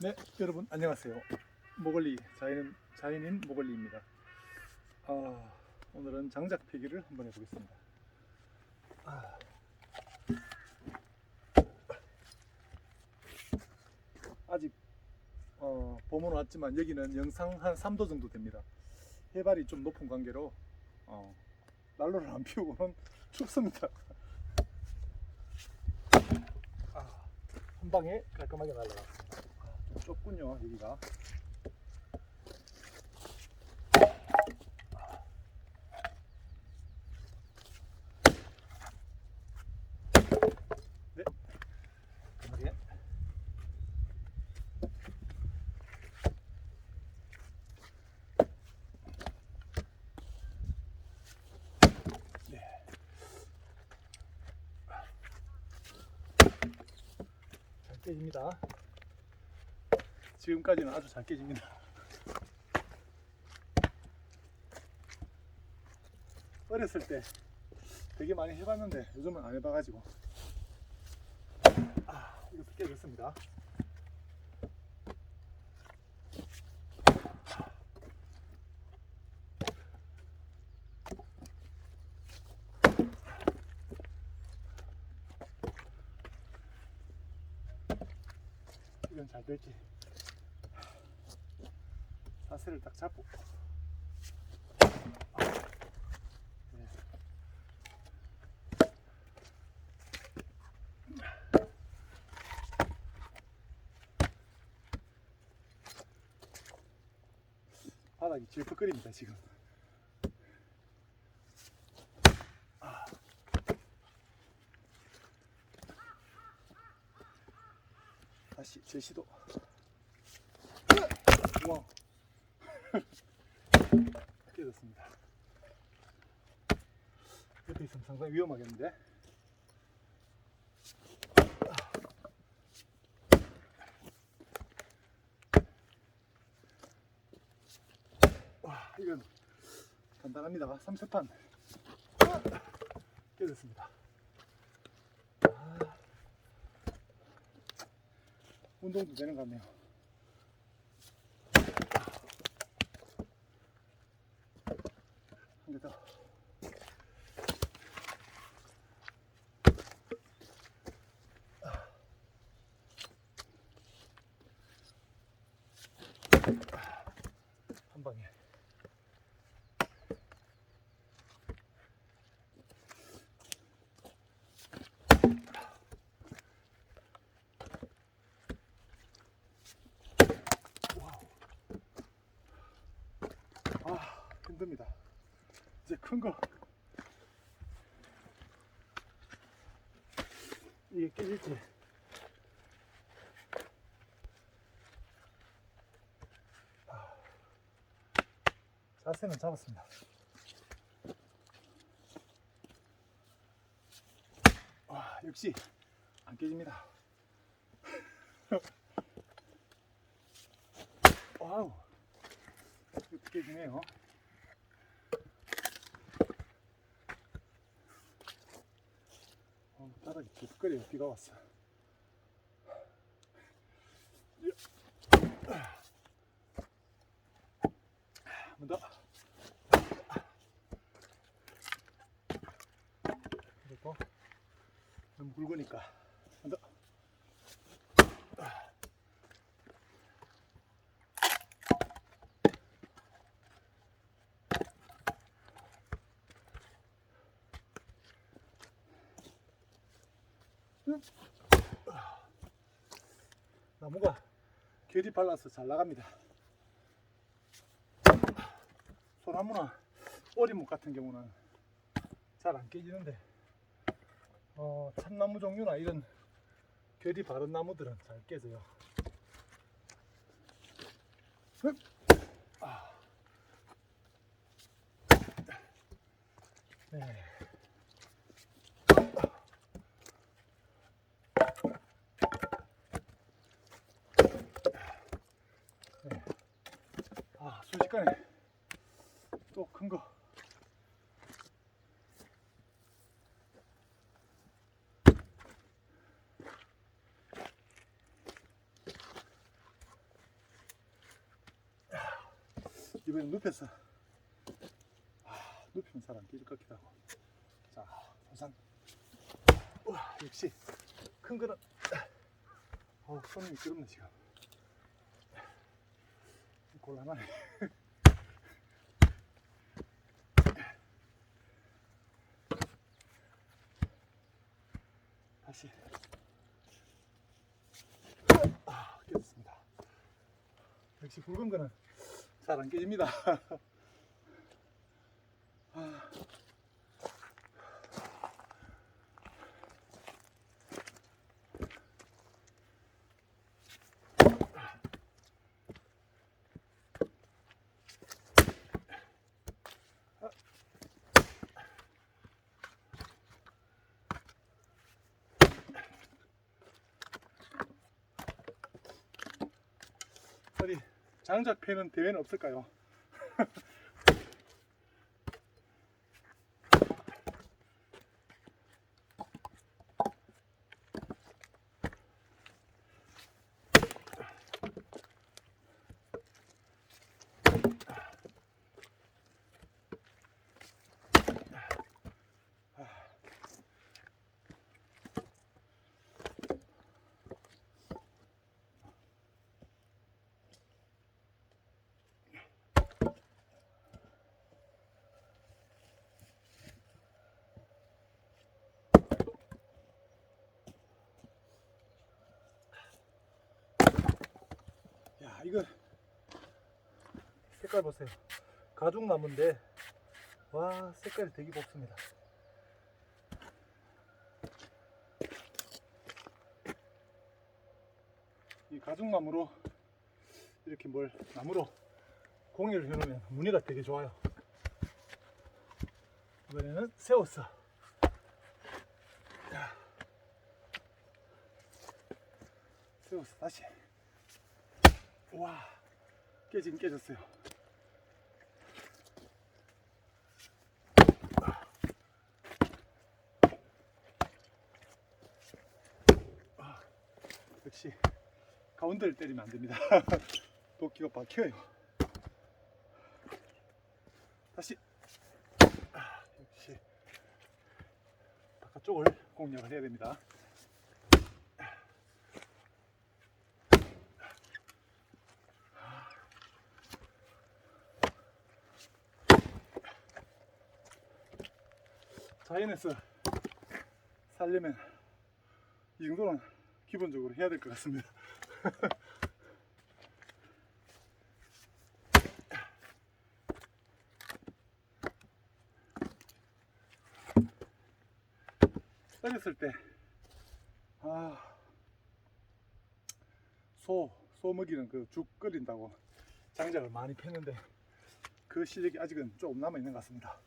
네, 여러분 안녕하세요. 모걸리 자연인 모걸리입니다. 오늘은 장작 패기를 한번 해보겠습니다. 아직 봄은 왔지만 여기는 영상 한 3도 정도 됩니다. 해발이 좀 높은 관계로 난로를 안 피우고는 춥습니다. 한 방에 깔끔하게 날라갔습니다. 좀 좁군요 여기가. 네, 편하게. 네. 잘 깨집니다. 지금까지는 아주 잘 깨집니다. 어렸을 때 되게 많이 해봤는데 요즘은 안 해봐가지고 이것도 깨졌습니다. 이건 잘 될지 자세를 딱 잡고 네. 바닥이 질퍽거립니다 지금. 다시 제시도. 우와. 깨졌습니다. 옆에 있으면 상당히 위험하겠는데. 와, 이건 단단합니다. 3세판 깨졌습니다. 운동도 되는 것 같네요. 한 개 더. 한 방에. 힘듭니다. 이제 큰 거. 이게 깨질지. 자세는 잡았습니다. 와, 역시 안 깨집니다. 와우, 이렇게 깨지네요. 바닥이 부끄러워요. 비가 왔어. 한 번 더. 그리고 너무 굵으니까 한 번 더. 나무가 결이 발라서 잘 나갑니다. 소나무나 오리묵 같은 경우는 잘 안 깨지는데 참나무 종류나 이런 결이 바른 나무들은 잘 깨져요. 네. 네. 순식간에 또 큰 거. 이번엔 눕혀서 눕히면 잘 안 깨질 것 같기도 하고. 자, 우선 우와, 역시 큰 거는 손이 미끄럽네 지금. 곤란하네. 다시 깨졌습니다. 역시 굵은 거는 잘 안 깨집니다. 어디 장작 패는 대회는 없을까요? 야, 이거 색깔 보세요. 가죽나무인데 와, 색깔이 되게 곱습니다. 이 가죽나무로 이렇게 나무로 공예를 해놓으면 무늬가 되게 좋아요. 이번에는 세웠어. 세웠어. 다시. 와, 깨지긴 깨졌어요. 역시 가운데를 때리면 안 됩니다. 도끼가 박혀요. 다시. 역시 바깥쪽을 공략을 해야 됩니다. 자연에서 살려면 이 정도는 기본적으로 해야 될 것 같습니다. 어렸을 때 소 먹이는 그 죽 끓인다고 장작을 많이 폈는데 그 실력이 아직은 조금 남아 있는 것 같습니다.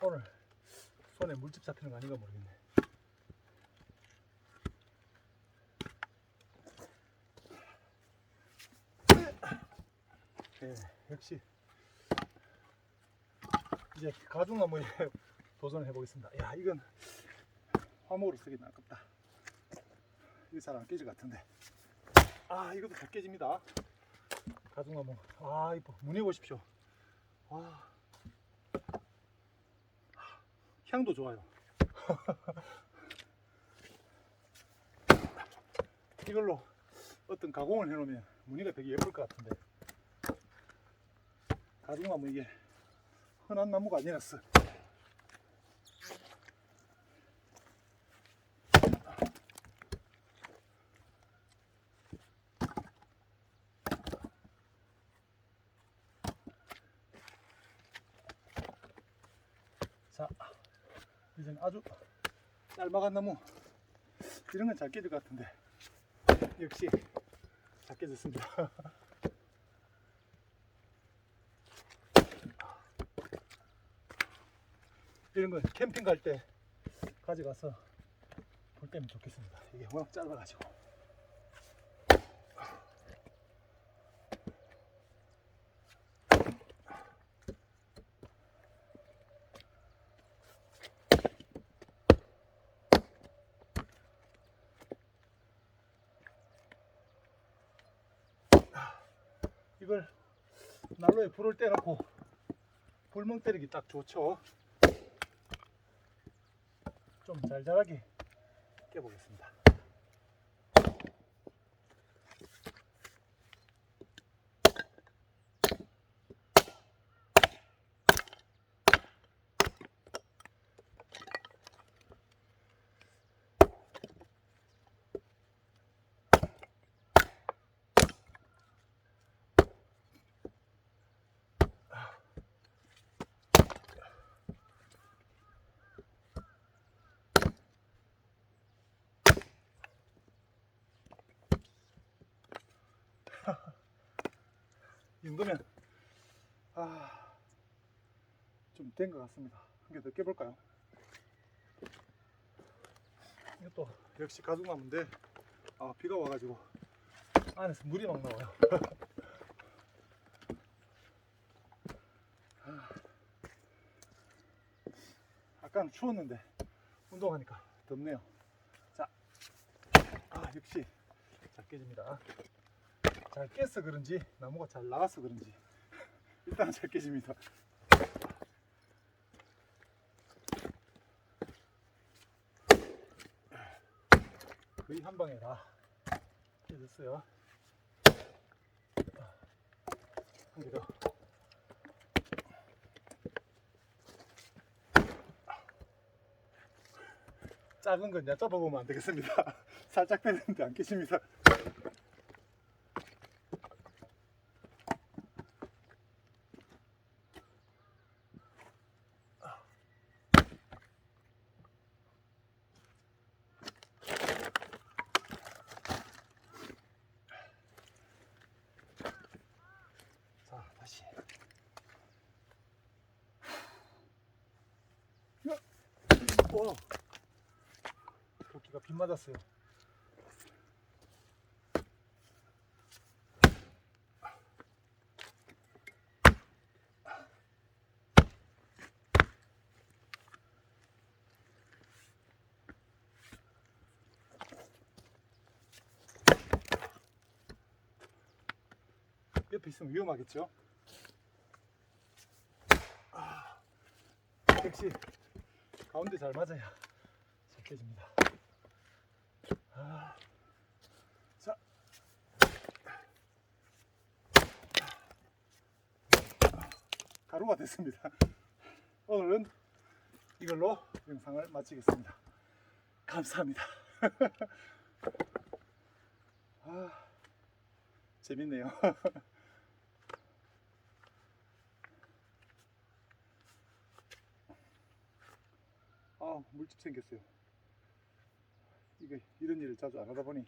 오늘 손에 물집 잡히는 거 아닌가 모르겠네. 네, 역시 이제 가죽나무에 도전을 해보겠습니다. 야, 이건 화목으로 쓰기는 아깝다. 이거 잘 안 깨질 것 같은데. 이것도 잘 깨집니다. 가죽나무. 이거 무늬 보십시오. 향도 좋아요. 이걸로 어떤 가공을 해놓으면 무늬가 되게 예쁠 것 같은데. 가죽나무 이게 흔한 나무가 아니라서. 자, 이제 아주 짤막한 나무 이런 건 잘 깨질 것 같은데 역시 잘 깨졌습니다. 이런 건 캠핑 갈 때 가져가서 불 때면 좋겠습니다. 이게 워낙 짧아가지고. 이걸 난로에 불을 떼놓고 불멍 때리기 딱 좋죠. 좀 잘잘하게 깨보겠습니다. 이 정도면 좀 된 것 같습니다. 한 개 더 깨볼까요? 이것도 역시 가죽나무인데 비가 와가지고 안에서 물이 막 나와요. 아까는 추웠는데 운동하니까 덥네요. 자, 역시 잘 깨집니다. 잘 깼어 그런지 나무가 잘 나가서 그런지 일단 잘 깨집니다. 거의 한 방에 다 깨졌어요. 한 개 더. 작은 건 얕잡아보면 안 되겠습니다. 살짝 되는데 안 깨집니다. 자, 다시. 와, 도끼가 빗 맞았어요. 옆에 있으면 위험하겠죠? 역시 가운데 잘 맞아야 잘 깨집니다. 자, 가루가 됐습니다. 오늘은 이걸로 영상을 마치겠습니다. 감사합니다. 재밌네요. 물집 생겼어요. 이게 이런 일을 자주 안 하다 보니